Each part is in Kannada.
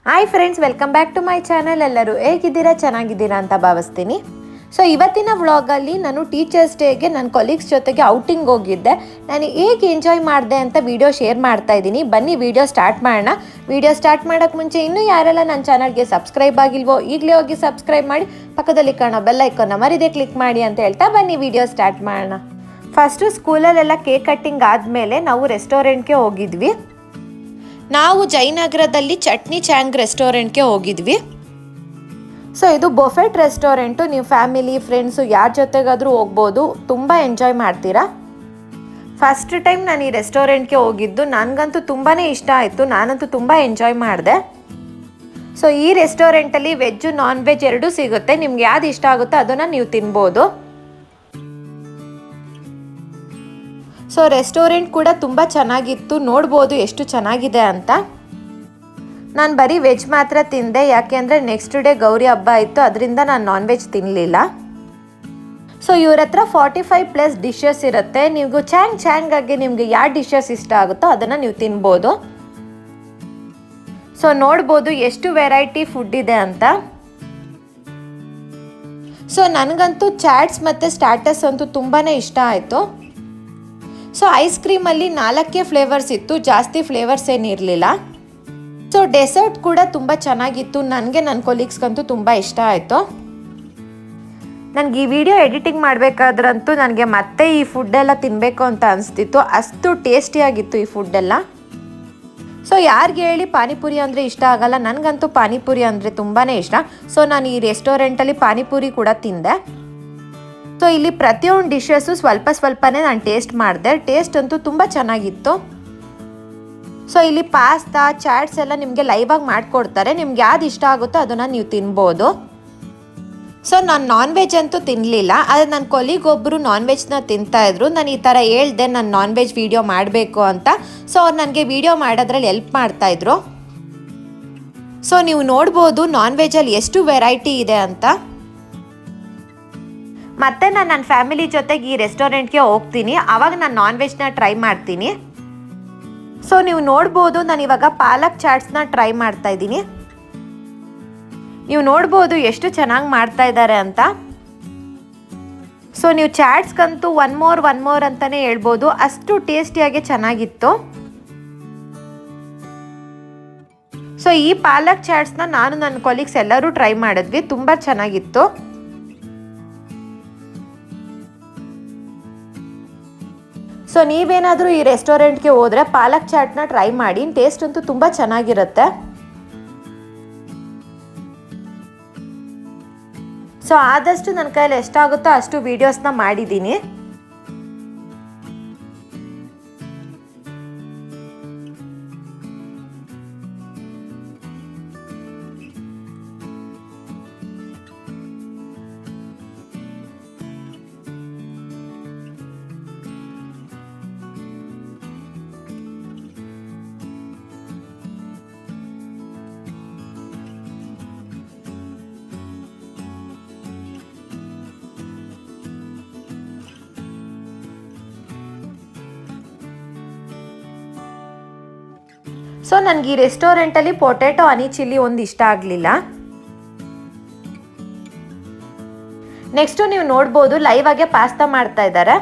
Hi friends, welcome back to my channel. ಎಲ್ಲರೂ ಹೇಗಿದ್ದೀರಾ? ಚೆನ್ನಾಗಿದ್ದೀರಾ ಅಂತ ಭಾವಿಸ್ತೀನಿ. ಸೊ ಇವತ್ತಿನ ವ್ಲಾಗಲ್ಲಿ ನಾನು ಟೀಚರ್ಸ್ ಡೇಗೆ ನನ್ನ ಕೊಲೀಗ್ಸ್ ಜೊತೆಗೆ ಔಟಿಂಗ್ ಹೋಗಿದ್ದೆ. ನಾನು ಹೇಗೆ ಎಂಜಾಯ್ ಮಾಡಿದೆ ಅಂತ ವಿಡಿಯೋ ಶೇರ್ ಮಾಡ್ತಾ ಇದ್ದೀನಿ. ಬನ್ನಿ ವಿಡಿಯೋ ಸ್ಟಾರ್ಟ್ ಮಾಡೋಣ. ವಿಡಿಯೋ ಸ್ಟಾರ್ಟ್ ಮಾಡೋಕ್ಕೆ ಮುಂಚೆ ಇನ್ನೂ ಯಾರೆಲ್ಲ ನನ್ನ ಚಾನಲ್ಗೆ ಸಬ್ಸ್ಕ್ರೈಬ್ ಆಗಿಲ್ವೋ ಈಗಲೇ ಹೋಗಿ ಸಬ್ಸ್ಕ್ರೈಬ್ ಮಾಡಿ, ಪಕ್ಕದಲ್ಲಿ ಕಾಣೋ ಬೆಲ್ ಐಕಾನ್ನ ಮರಿದೇ ಕ್ಲಿಕ್ ಮಾಡಿ ಅಂತ ಹೇಳ್ತಾ ಬನ್ನಿ ವಿಡಿಯೋ ಸ್ಟಾರ್ಟ್ ಮಾಡೋಣ. ಫಸ್ಟು ಸ್ಕೂಲಲ್ಲೆಲ್ಲ ಕೇಕ್ ಕಟ್ಟಿಂಗ್ ಆದಮೇಲೆ ನಾವು ರೆಸ್ಟೋರೆಂಟ್ಗೆ ಹೋಗಿದ್ವಿ. ನಾವು ಜಯನಗರದಲ್ಲಿ ಚಟ್ನಿ ಚಾಂಗ್ ರೆಸ್ಟೋರೆಂಟ್ಗೆ ಹೋಗಿದ್ವಿ. ಸೊ ಇದು ಬೊಫೆಟ್ ರೆಸ್ಟೋರೆಂಟು. ನೀವು ಫ್ಯಾಮಿಲಿ ಫ್ರೆಂಡ್ಸು ಯಾರ ಜೊತೆಗಾದರೂ ಹೋಗ್ಬೋದು, ತುಂಬ ಎಂಜಾಯ್ ಮಾಡ್ತೀರಾ. ಫಸ್ಟ್ ಟೈಮ್ ನಾನು ಈ ರೆಸ್ಟೋರೆಂಟ್ಗೆ ಹೋಗಿದ್ದು, ನನಗಂತೂ ತುಂಬಾ ಇಷ್ಟ ಆಯಿತು. ನಾನಂತೂ ತುಂಬ ಎಂಜಾಯ್ ಮಾಡಿದೆ. ಸೊ ಈ ರೆಸ್ಟೋರೆಂಟಲ್ಲಿ ವೆಜ್ಜು ನಾನ್ ವೆಜ್ ಎರಡೂ ಸಿಗುತ್ತೆ. ನಿಮ್ಗೆ ಯಾವ್ದು ಇಷ್ಟ ಆಗುತ್ತೋ ಅದನ್ನು ನೀವು ತಿನ್ಬೋದು. ಸೊ ರೆಸ್ಟೋರೆಂಟ್ ಕೂಡ ತುಂಬ ಚೆನ್ನಾಗಿತ್ತು. ನೋಡ್ಬೋದು ಎಷ್ಟು ಚೆನ್ನಾಗಿದೆ ಅಂತ. ನಾನು ಬರೀ ವೆಜ್ ಮಾತ್ರ ತಿಂದೆ, ಯಾಕೆ ಅಂದರೆ ನೆಕ್ಸ್ಟ್ ಡೇ ಗೌರಿ ಹಬ್ಬ ಇತ್ತು, ಅದರಿಂದ ನಾನು ನಾನ್ ವೆಜ್ ತಿನ್ನಲಿಲ್ಲ. ಸೊ ಇವ್ರ ಹತ್ರ 45+ ಡಿಶಸ್ ಇರುತ್ತೆ. ನೀವು ಚಾಂಗಾಗಿ ನಿಮಗೆ ಯಾವ ಡಿಶಸ್ ಇಷ್ಟ ಆಗುತ್ತೋ ಅದನ್ನು ನೀವು ತಿನ್ಬೋದು. ಸೊ ನೋಡ್ಬೋದು ಎಷ್ಟು ವೆರೈಟಿ ಫುಡ್ ಇದೆ ಅಂತ. ಸೊ ನನಗಂತೂ ಚಾಟ್ಸ್ ಮತ್ತು ಸ್ಟಾರ್ಟರ್ಸ್ ಅಂತೂ ತುಂಬಾ ಇಷ್ಟ ಆಯಿತು. ಸೊ ಐಸ್ ಕ್ರೀಮಲ್ಲಿ 4 ಫ್ಲೇವರ್ಸ್ ಇತ್ತು, ಜಾಸ್ತಿ ಫ್ಲೇವರ್ಸ್ ಏನಿರಲಿಲ್ಲ. ಸೊ ಡೆಸರ್ಟ್ ಕೂಡ ತುಂಬ ಚೆನ್ನಾಗಿತ್ತು. ನನಗೆ ನನ್ನ ಕೊಲೀಗ್ಸ್ಗಂತೂ ತುಂಬ ಇಷ್ಟ ಆಯಿತು. ನನಗೆ ಈ ವಿಡಿಯೋ ಎಡಿಟಿಂಗ್ ಮಾಡಬೇಕಾದ್ರಂತೂ ನನಗೆ ಮತ್ತೆ ಈ ಫುಡ್ಡೆಲ್ಲ ತಿನ್ನಬೇಕು ಅಂತ ಅನಿಸ್ತಿತ್ತು. ಅಷ್ಟು ಟೇಸ್ಟಿಯಾಗಿತ್ತು ಈ ಫುಡ್ಡೆಲ್ಲ. ಸೊ ಯಾರಿಗೆ ಹೇಳಿ ಪಾನಿಪುರಿ ಅಂದರೆ ಇಷ್ಟ ಆಗಲ್ಲ, ನನಗಂತೂ ಪಾನಿಪುರಿ ಅಂದರೆ ತುಂಬಾ ಇಷ್ಟ. ಸೊ ನಾನು ಈ ರೆಸ್ಟೋರೆಂಟಲ್ಲಿ ಪಾನಿಪುರಿ ಕೂಡ ತಿಂದೆ. ಸೊ ಇಲ್ಲಿ ಪ್ರತಿಯೊಂದು ಡಿಶಸ್ಸು ಸ್ವಲ್ಪನೇ ನಾನು ಟೇಸ್ಟ್ ಮಾಡಿದೆ. ಟೇಸ್ಟ್ ಅಂತೂ ತುಂಬ ಚೆನ್ನಾಗಿತ್ತು. ಸೊ ಇಲ್ಲಿ ಪಾಸ್ತಾ ಚಾಟ್ಸ್ ಎಲ್ಲ ನಿಮಗೆ ಲೈವಾಗಿ ಮಾಡಿಕೊಡ್ತಾರೆ. ನಿಮ್ಗೆ ಯಾವ್ದು ಇಷ್ಟ ಆಗುತ್ತೋ ಅದನ್ನು ನೀವು ತಿನ್ಬೋದು. ಸೊ ನಾನು ನಾನ್ ವೆಜ್ ಅಂತೂ ತಿನ್ನಲಿಲ್ಲ, ಆದರೆ ನನ್ನ ಕೊಲೀಗ್ ಒಬ್ಬರು ನಾನ್ ವೆಜ್ನ ತಿಂತಾಯಿದ್ರು. ನಾನು ಈ ಥರ ಹೇಳ್ದೆ ನಾನು ನಾನ್ ವೆಜ್ ವೀಡಿಯೋ ಮಾಡಬೇಕು ಅಂತ. ಸೊ ಅವ್ರು ನನಗೆ ವೀಡಿಯೋ ಮಾಡೋದ್ರಲ್ಲಿ ಹೆಲ್ಪ್ ಮಾಡ್ತಾಯಿದ್ರು. ಸೊ ನೀವು ನೋಡ್ಬೋದು ನಾನ್ ವೆಜ್ಜಲ್ಲಿ ಎಷ್ಟು ವೆರೈಟಿ ಇದೆ ಅಂತ. ಮತ್ತೆ ನಾನು ನನ್ನ ಫ್ಯಾಮಿಲಿ ಜೊತೆಗೆ ಈ ರೆಸ್ಟೋರೆಂಟ್ಗೆ ಹೋಗ್ತೀನಿ, ಆವಾಗ ನಾನು ನಾನ್ ವೆಜ್ನ ಟ್ರೈ ಮಾಡ್ತೀನಿ. ಸೊ ನೀವು ನೋಡ್ಬೋದು ನಾನು ಇವಾಗ ಪಾಲಕ್ ಚಾಟ್ಸ್ನ ಟ್ರೈ ಮಾಡ್ತಾ ಇದ್ದೀನಿ. ನೀವು ನೋಡ್ಬೋದು ಎಷ್ಟು ಚೆನ್ನಾಗಿ ಮಾಡ್ತಾ ಇದ್ದಾರೆ ಅಂತ. ಸೊ ನೀವು ಚಾಟ್ಸ್ಗಂತೂ ಒನ್ ಮೋರ್ ಅಂತಲೇ ಹೇಳ್ಬೋದು, ಅಷ್ಟು ಟೇಸ್ಟಿಯಾಗಿ ಚೆನ್ನಾಗಿತ್ತು. ಸೊ ಈ ಪಾಲಕ್ ಚಾಟ್ಸ್ನ ನಾನು ನನ್ನ ಕೊಲೀಗ್ಸ್ ಎಲ್ಲರೂ ಟ್ರೈ ಮಾಡಿದ್ವಿ, ತುಂಬ ಚೆನ್ನಾಗಿತ್ತು. ಸೊ ನೀವೇನಾದರೂ ಈ ರೆಸ್ಟೋರೆಂಟ್ಗೆ ಹೋದರೆ ಪಾಲಕ್ ಚಾಟ್ನ ಟ್ರೈ ಮಾಡಿ. ಟೇಸ್ಟ್ ಅಂತೂ ತುಂಬ ಚೆನ್ನಾಗಿರುತ್ತೆ. ಸೊ ಆದಷ್ಟು ನನ್ನ ಕೈಯಲ್ಲಿ ಎಷ್ಟಾಗುತ್ತೋ ಅಷ್ಟು ವೀಡಿಯೋಸ್ನ ಮಾಡಿದ್ದೀನಿ. ಸೊ ನನಗೆ ಈ ರೆಸ್ಟೋರೆಂಟಲ್ಲಿ ಪೊಟ್ಯಾಟೊ ಹನಿ ಚಿಲ್ಲಿ ಒಂದು ಇಷ್ಟ ಆಗಲಿಲ್ಲ. ನೆಕ್ಸ್ಟು ನೀವು ನೋಡ್ಬೋದು ಲೈವ್ ಆಗಿ ಪಾಸ್ತಾ ಮಾಡ್ತಾ ಇದ್ದಾರೆ.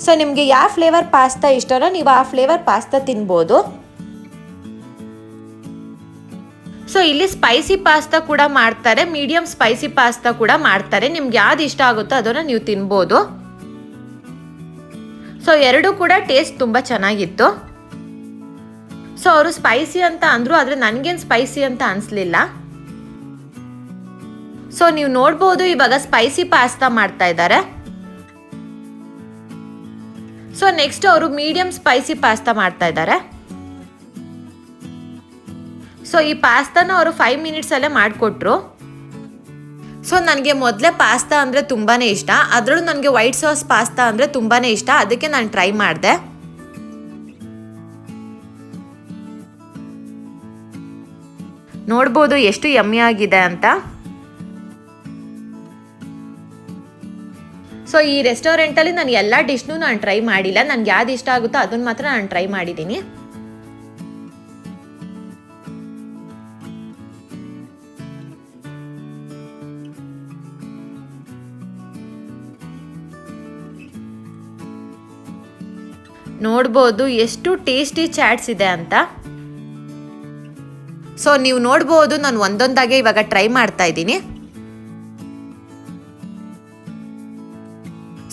ಸೊ ನಿಮಗೆ ಯಾವ ಫ್ಲೇವರ್ ಪಾಸ್ತಾ ಇಷ್ಟನೋ ನೀವು ಆ ಫ್ಲೇವರ್ ಪಾಸ್ತಾ ತಿನ್ಬೋದು. ಸೊ ಇಲ್ಲಿ ಸ್ಪೈಸಿ ಪಾಸ್ತಾ ಕೂಡ ಮಾಡ್ತಾರೆ, ಮೀಡಿಯಂ ಸ್ಪೈಸಿ ಪಾಸ್ತಾ ಕೂಡ ಮಾಡ್ತಾರೆ. ನಿಮ್ಗೆ ಯಾವ್ದು ಇಷ್ಟ ಆಗುತ್ತೋ ಅದನ್ನು ನೀವು ತಿನ್ಬೋದು. ಸೊ ಎರಡೂ ಕೂಡ ಟೇಸ್ಟ್ ತುಂಬ ಚೆನ್ನಾಗಿತ್ತು. ಸೊ ಅವರು ಸ್ಪೈಸಿ ಅಂತ ಅಂದರು, ಆದರೆ ನನಗೇನು ಸ್ಪೈಸಿ ಅಂತ ಅನಿಸ್ಲಿಲ್ಲ. ಸೊ ನೀವು ನೋಡ್ಬೋದು ಇವಾಗ ಸ್ಪೈಸಿ ಪಾಸ್ತಾ ಮಾಡ್ತಾ ಇದ್ದಾರೆ. ಸೊ ನೆಕ್ಸ್ಟ್ ಅವರು ಮೀಡಿಯಂ ಸ್ಪೈಸಿ ಪಾಸ್ತಾ ಮಾಡ್ತಾ ಇದ್ದಾರೆ. ಸೊ ಈ ಪಾಸ್ತಾನ ಅವರು 5 ಮಿನಿಟ್ಸಲ್ಲೇ ಮಾಡಿಕೊಟ್ರು. ಸೊ ನನಗೆ ಮೊದಲೇ ಪಾಸ್ತಾ ಅಂದರೆ ತುಂಬಾ ಇಷ್ಟ, ಅದರಲ್ಲೂ ನನಗೆ ವೈಟ್ ಸಾಸ್ ಪಾಸ್ತಾ ಅಂದರೆ ತುಂಬಾ ಇಷ್ಟ. ಅದಕ್ಕೆ ನಾನು ಟ್ರೈ ಮಾಡಿದೆ. ನೋಡ್ಬೋದು ಎಷ್ಟು ಯಮ್ಮಿ ಆಗಿದೆ ಅಂತ. ಸೊ ಈ ರೆಸ್ಟೋರೆಂಟಲ್ಲಿ ನಾನು ಎಲ್ಲ ಡಿಶ್ನೂ ನಾನು ಟ್ರೈ ಮಾಡಿಲ್ಲ. ನನಗೆ ಯಾವ್ದು ಇಷ್ಟ ಆಗುತ್ತೋ ಅದನ್ನು ಮಾತ್ರ ನಾನು ಟ್ರೈ ಮಾಡಿದ್ದೀನಿ. ನೋಡ್ಬೋದು ಎಷ್ಟು ಟೇಸ್ಟಿ ಚಾಟ್ಸ್ ಇದೆ ಅಂತ. ಸೊ ನೀವು ನೋಡ್ಬೋದು ನಾನು ಒಂದೊಂದಾಗೆ ಇವಾಗ ಟ್ರೈ ಮಾಡ್ತಾ ಇದ್ದೀನಿ.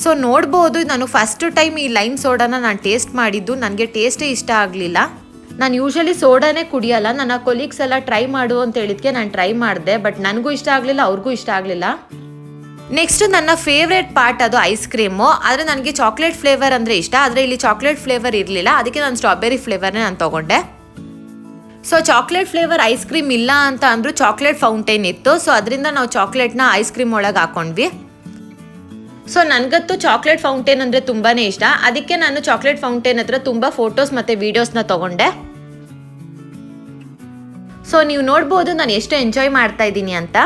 ಸೊ ನೋಡ್ಬೋದು ನಾನು ಫಸ್ಟ್ ಟೈಮ್ ಈ ಲೈಮ್ ಸೋಡಾನ ನಾನು ಟೇಸ್ಟ್ ಮಾಡಿದ್ದು, ನನಗೆ ಟೇಸ್ಟೇ ಇಷ್ಟ ಆಗಲಿಲ್ಲ. ನಾನು ಯೂಶಲಿ ಸೋಡಾನೇ ಕುಡಿಯಲ್ಲ, ನನ್ನ ಕೊಲೀಗ್ಸ್ ಎಲ್ಲ ಟ್ರೈ ಮಾಡು ಅಂತ ಹೇಳಿದ್ಕೆ ನಾನು ಟ್ರೈ ಮಾಡಿದೆ, ಬಟ್ ನನಗೂ ಇಷ್ಟ ಆಗಲಿಲ್ಲ, ಅವ್ರಿಗೂ ಇಷ್ಟ ಆಗಲಿಲ್ಲ. ನೆಕ್ಸ್ಟ್ ನನ್ನ ಫೇವ್ರೇಟ್ ಪಾರ್ಟ್ ಅದು ಐಸ್ ಕ್ರೀಮು. ಆದರೆ ನನಗೆ ಚಾಕ್ಲೇಟ್ ಫ್ಲೇವರ್ ಅಂದರೆ ಇಷ್ಟ, ಆದರೆ ಇಲ್ಲಿ ಚಾಕ್ಲೇಟ್ ಫ್ಲೇವರ್ ಇರಲಿಲ್ಲ, ಅದಕ್ಕೆ ನಾನು ಸ್ಟ್ರಾಬೆರಿ ಫ್ಲೇವರ್ನೇ ನಾನು ತೊಗೊಂಡೆ. So chocolate flavour ice cream ಇಲ್ಲ ಅಂತ ಅಂದರೂ ಚಾಕ್ಲೇಟ್ ಫೌಂಟೇನ್ ಇತ್ತು. ಸೊ ಅದರಿಂದ ನಾವು ಚಾಕ್ಲೇಟ್ನ ಐಸ್ ಕ್ರೀಮ್ ಒಳಗೆ ಹಾಕೊಂಡ್ವಿ. ಸೊ ನನಗಂತೂ ಚಾಕ್ಲೇಟ್ ಫೌಂಟೇನ್ ಅಂದರೆ ತುಂಬಾ ಇಷ್ಟ, ಅದಕ್ಕೆ ನಾನು ಚಾಕ್ಲೇಟ್ ಫೌಂಟೇನ್ ಹತ್ರ ತುಂಬ ಫೋಟೋಸ್ ಮತ್ತು ವೀಡಿಯೋಸ್ನ ತೊಗೊಂಡೆ. ಸೊ ನೀವು ನೋಡ್ಬೋದು ನಾನು ಎಷ್ಟು ಎಂಜಾಯ್ ಮಾಡ್ತಾ ಇದ್ದೀನಿ ಅಂತ.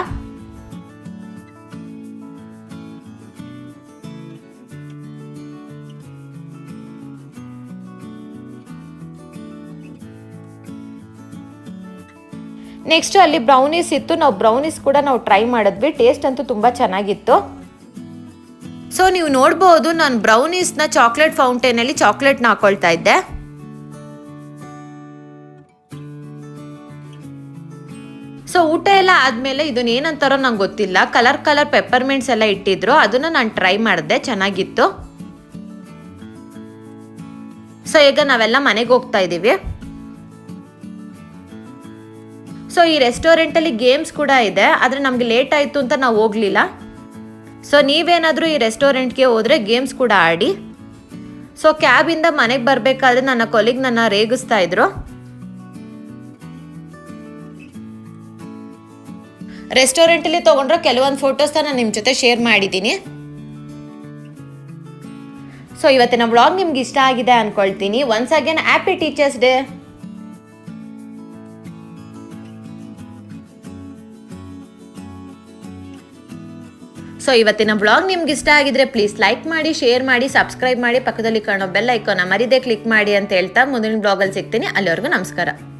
ನೆಕ್ಸ್ಟ್ ಅಲ್ಲಿ ಬ್ರೌನೀಸ್ ಇತ್ತು, ನಾವು ಬ್ರೌನೀಸ್ ಕೂಡ ನಾವು ಟ್ರೈ ಮಾಡಿದ್ವಿ. ಟೇಸ್ಟ್ ಅಂತೂ ತುಂಬ ಚೆನ್ನಾಗಿತ್ತು. ಸೊ ನೀವು ನೋಡ್ಬೋದು ನಾನು ಬ್ರೌನೀಸ್ನ ಚಾಕ್ಲೇಟ್ ಫೌಂಟೇನಲ್ಲಿ ಚಾಕ್ಲೇಟ್ನ ಹಾಕೊಳ್ತಾ ಇದ್ದೆ. ಸೊ ಊಟ ಎಲ್ಲ ಆದಮೇಲೆ ಇದನ್ನ ಏನಂತಾರೋ ನಂಗೆ ಗೊತ್ತಿಲ್ಲ, ಕಲರ್ ಪೆಪ್ಪರ್ಮೆಂಟ್ಸ್ ಎಲ್ಲ ಇಟ್ಟಿದ್ರು, ಅದನ್ನು ನಾನು ಟ್ರೈ ಮಾಡಿದೆ, ಚೆನ್ನಾಗಿತ್ತು. ಸೊ ಈಗ ನಾವೆಲ್ಲ ಮನೆಗೆ ಹೋಗ್ತಾ ಇದ್ದೀವಿ. ಸೊ ಈ ರೆಸ್ಟೋರೆಂಟಲ್ಲಿ ಗೇಮ್ಸ್ ಕೂಡ ಇದೆ, ಆದರೆ ನಮಗೆ ಲೇಟ್ ಆಯಿತು ಅಂತ ನಾವು ಹೋಗಲಿಲ್ಲ. ಸೊ ನೀವೇನಾದರೂ ಈ ರೆಸ್ಟೋರೆಂಟ್ಗೆ ಹೋದರೆ ಗೇಮ್ಸ್ ಕೂಡ ಆಡಿ. ಸೊ ಕ್ಯಾಬಿಂದ ಮನೆಗೆ ಬರಬೇಕಾದ್ರೆ ನನ್ನ ಕೊಲೀಗ್ ನನ್ನ ರೇಗಿಸ್ತಾ ಇದ್ರು. ರೆಸ್ಟೋರೆಂಟಲ್ಲಿ ತೊಗೊಂಡ್ರೆ ಕೆಲವೊಂದು ಫೋಟೋಸ್ನ ನಾನು ನಿಮ್ಮ ಜೊತೆ ಶೇರ್ ಮಾಡಿದ್ದೀನಿ. ಸೊ ಇವತ್ತಿನ ವ್ಲಾಗ್ ನಿಮ್ಗೆ ಇಷ್ಟ ಆಗಿದೆ ಅಂದ್ಕೊಳ್ತೀನಿ. Once again happy teachers day. So ಇವತ್ತಿನ ಬ್ಲಾಗ್ ನಿಮ್ಗೆ ಇಷ್ಟ ಆಗಿದ್ರೆ ಪ್ಲೀಸ್ ಲೈಕ್ ಮಾಡಿ, ಶೇರ್ ಮಾಡಿ, ಸಬ್ಸ್ಕ್ರೈಬ್ ಮಾಡಿ, ಪಕ್ಕದಲ್ಲಿ ಕಾಣೋ ಬೆಲ್ ಐಕಾನ್ನ ಮರಿದೇ ಕ್ಲಿಕ್ ಮಾಡಿ ಅಂತ ಹೇಳ್ತಾ ಮುಂದಿನ ಬ್ಲಾಗಲ್ಲಿ ಸಿಗ್ತೀನಿ. ಅಲ್ಲಿವರೆಗೂ ನಮಸ್ಕಾರ.